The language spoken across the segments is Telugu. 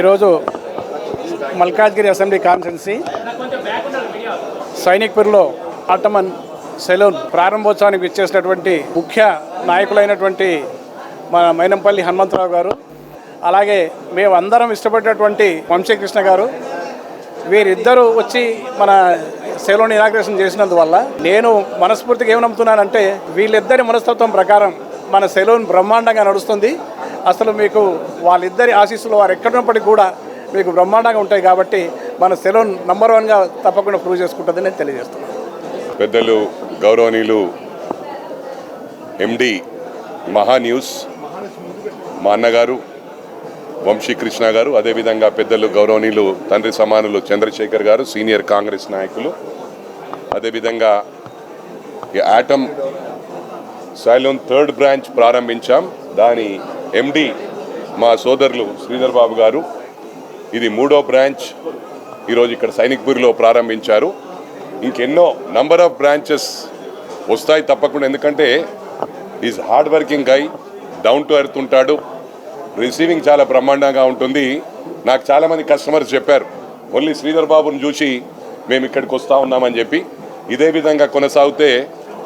ఈరోజు మల్కాజ్గిరి అసెంబ్లీ కాన్స్టిట్యున్సీ సైనిక్పూర్లో ఆటమన్ సెలూన్ ప్రారంభోత్సవానికి ఇచ్చేసినటువంటి ముఖ్య నాయకులైనటువంటి మన మైనంపల్లి హనుమంతరావు గారు, అలాగే మేమందరం ఇష్టపడేటటువంటి వంశీకృష్ణ గారు, వీరిద్దరూ వచ్చి మన సెలూన్ ఇనాగ్రేషన్ చేసినందువల్ల నేను మనస్ఫూర్తిగా ఏమి నమ్ముతున్నానంటే వీళ్ళిద్దరి మనస్తత్వం ప్రకారం మన సెలూన్ బ్రహ్మాండంగా నడుస్తుంది. అసలు మీకు వాళ్ళిద్దరి ఆశీస్సులు వారు ఎక్కడున్నప్పటికీ కూడా మీకు బ్రహ్మాండంగా ఉంటాయి. కాబట్టి మన సెలూన్ నంబర్ 1గా తప్పకుండా ప్రూవ్ చేసుకుంటుందని నేను తెలియజేస్తున్నాను. పెద్దలు గౌరవనీయులు ఎండి మహాన్యూస్ మా అన్నగారు వంశీకృష్ణ గారు, అదేవిధంగా పెద్దలు గౌరవనీయులు తండ్రి సమానులు చంద్రశేఖర్ గారు, సీనియర్ కాంగ్రెస్ నాయకులు, అదేవిధంగా ఈ ఆటమ్ సైలోన్ 3rd బ్రాంచ్ ప్రారంభించాం. దాని ఎండి మా సోదరులు శ్రీధర్ బాబు గారు. ఇది 3వ బ్రాంచ్ ఈరోజు ఇక్కడ సైనిక్పూర్లో ప్రారంభించారు. ఇంకెన్నో నంబర్ ఆఫ్ బ్రాంచెస్ వస్తాయి తప్పకుండా, ఎందుకంటే is hard working guy, down to earth ఉంటాడు, రిసీవింగ్ చాలా బ్రహ్మాండంగా ఉంటుంది. నాకు చాలామంది కస్టమర్స్ చెప్పారు ఓన్లీ శ్రీధర్ బాబుని చూసి మేము ఇక్కడికి వస్తూ ఉన్నామని చెప్పి. ఇదే విధంగా కొనసాగితే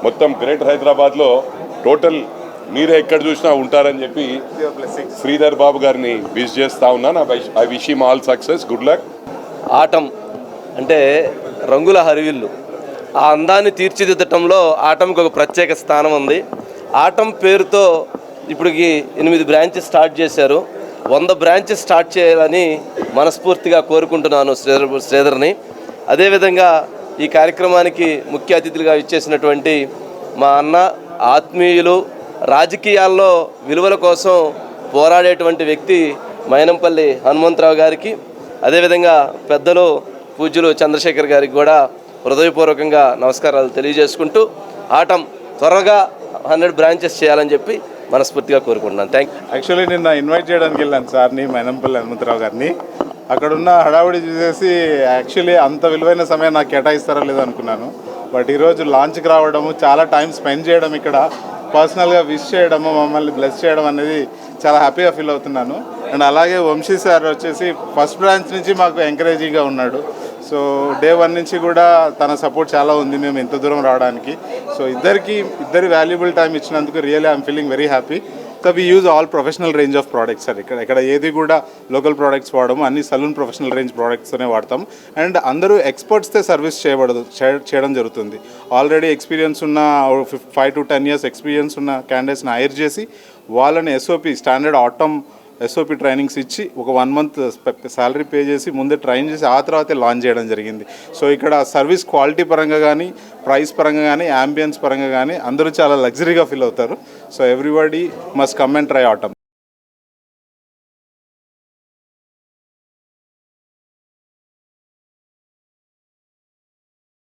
మొత్తం గ్రేటర్ హైదరాబాద్లో టోటల్ మీరే ఎక్కడ చూసినా ఉంటారని చెప్పి శ్రీధర్ బాబు గారిని విష్ చేస్తూ ఉన్నాను. I wish him all success, good luck. Atom అంటే రంగుల హరివిల్లు, ఆ అందాన్ని తీర్చిదిద్దటంలో ఆటంకి ఒక ప్రత్యేక స్థానం ఉంది. ఆటం పేరుతో ఇప్పటికి 8 బ్రాంచెస్ స్టార్ట్ చేశారు. 100 బ్రాంచెస్ స్టార్ట్ చేయాలని మనస్ఫూర్తిగా కోరుకుంటున్నాను శ్రీధర్ని. అదేవిధంగా ఈ కార్యక్రమానికి ముఖ్య అతిథులుగా ఇచ్చేసినటువంటి మా అన్న, ఆత్మీయులు, రాజకీయాల్లో విలువల కోసం పోరాడేటువంటి వ్యక్తి మైనంపల్లి హనుమంతరావు గారికి, అదేవిధంగా పెద్దలు పూజ్యులు చంద్రశేఖర్ గారికి కూడా హృదయపూర్వకంగా నమస్కారాలు తెలియజేసుకుంటూ ఆటం త్వరగా 100 బ్రాంచెస్ చేయాలని చెప్పి మనస్ఫూర్తిగా కోరుకుంటున్నాను. యాక్చువల్లీ నిన్న ఇన్వైట్ చేయడానికి వెళ్ళాను సార్ని, మైనంపల్లి హనుమంతరావు గారిని. అక్కడున్న హడావుడి చూసేసి యాక్చువల్లీ అంత విలువైన సమయం నాకు కేటాయిస్తారో లేదో అనుకున్నాను. బట్ ఈరోజు లాంచ్కి రావడము, చాలా టైం స్పెండ్ చేయడం, ఇక్కడ పర్సనల్గా విష్ చేయడము, మమ్మల్ని బ్లెస్ చేయడం అనేది చాలా హ్యాపీగా ఫీల్ అవుతున్నాను. అండ్ అలాగే వంశీ సార్ వచ్చేసి ఫస్ట్ బ్రాంచ్ నుంచి మాకు ఎంకరేజింగ్గా ఉన్నాడు. సో డే 1 నుంచి కూడా తన సపోర్ట్ చాలా ఉంది మేము ఇంత దూరం రావడానికి. సో ఇద్దరి వాల్యుబుల్ టైం ఇచ్చినందుకు really I'm feeling very happy. So we use all professional range of products sir. ఇక్కడ ఏది కూడా లోకల్ ప్రోడక్ట్స్ వాడము, అన్ని సలూన్ ప్రొఫెషనల్ రేంజ్ ప్రోడక్ట్స్తోనే వాడతాం. అండ్ అందరూ ఎక్స్పర్ట్స్తో సర్వీస్ చేయడం జరుగుతుంది. ఆల్రెడీ ఎక్స్పీరియన్స్ ఉన్న 5 to 10 years ఎక్స్పీరియన్స్ ఉన్న క్యాండిడేట్స్ని హైర్ చేసి వాళ్ళని SOP standard atom SOP trainings ఇచ్చి ఒక 1 month శాలరీ పే చేసి ముందే ట్రైన్ చేసి ఆ తర్వాతే లాంచ్ చేయడం జరిగింది. సో ఇక్కడ సర్వీస్ క్వాలిటీ పరంగా కానీ, ప్రైస్ పరంగా కానీ, యాంబియన్స్ పరంగా కానీ అందరూ చాలా లగ్జరీగా ఫీల్ అవుతారు. So everybody must come and try atom.